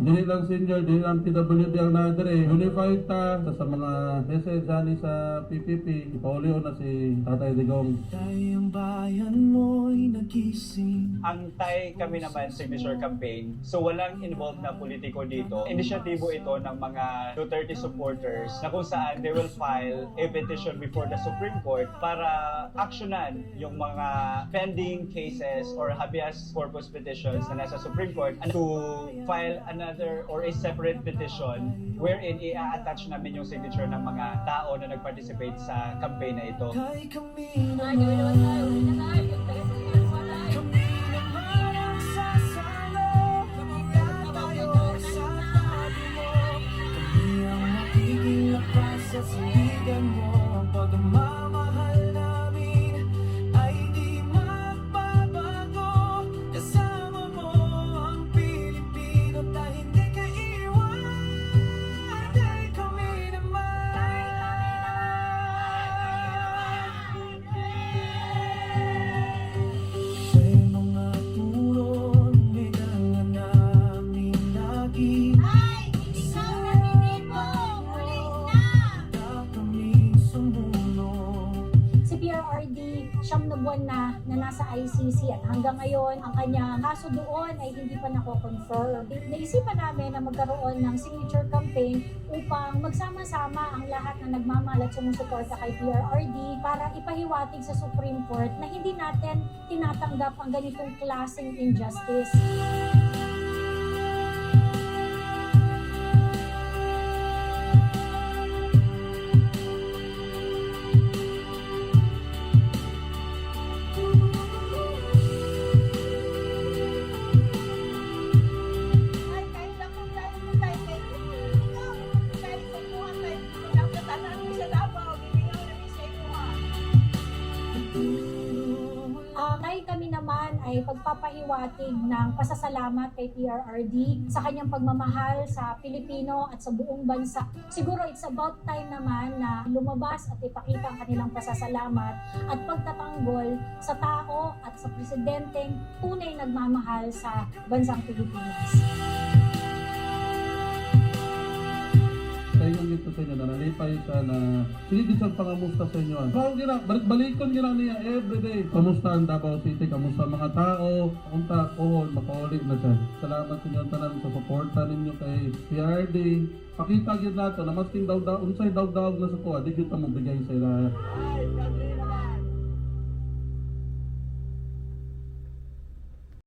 Dili lang senior, dili lang PWD ang nadire. Unified ta sa mga message ani sa PPP. Ipaulio na si Tatay Digong. Ang bayan mo'y nagising. Antay kami naman signature campaign. So walang involved na politiko dito. Inisyatibo ito ng mga Duterte supporters na kung saan they will file a petition before the Supreme Court para aksyonan yung mga pending cases or habeas corpus petitions na nasa Supreme Court and to file another or a separate petition wherein i-attach namin yung signature ng mga tao na nag-participate sa campaign na ito. Kay kami naman ang sasalo. Tayo sa tabi mo. Kami ang magiging lakas sa sigan mo. Pagmamahal namin ay di magbabago. Kasama mo ang Pilipino na hindi ka iwan. Kay kami naman. Sa'yo mga turon, nilangan namin lagi. Kami sumuno. Si PRRD, siyam na buwan na nasa ICC at hanggang ngayon ang kanyang kaso doon ay hindi pa nako-confirm. Naisipan namin na magkaroon ng signature campaign upang magsama-sama ang lahat na nagmamahal at sumusuporta kay PRRD para ipahiwatig sa Supreme Court na hindi natin tinatanggap ang ganitong klaseng injustice. Ngayon kami naman ay pagpapahiwatig ng pasasalamat kay PRRD sa kanyang pagmamahal sa Pilipino at sa buong bansa. Siguro it's about time naman na lumabas at ipakita ang kanilang pasasalamat at pagtatanggol sa tao at sa presidenteng tunay nagmamahal sa bansang Pilipinas. Sa inyo dito sa inyo na nalipay siya na sige din sa pangamusta sa inyo. Bawal gina, balik-balikon gina niya everyday. Kamusta ang Davao City, kamusta mga tao, unta ko, makaulit na siya. Salamat sa inyo tanan sa suporta ninyo kay PRD. Pakita gyud nato na masking daw unsay daw na sa tuwa, di gyud ta mo bigay sa ila.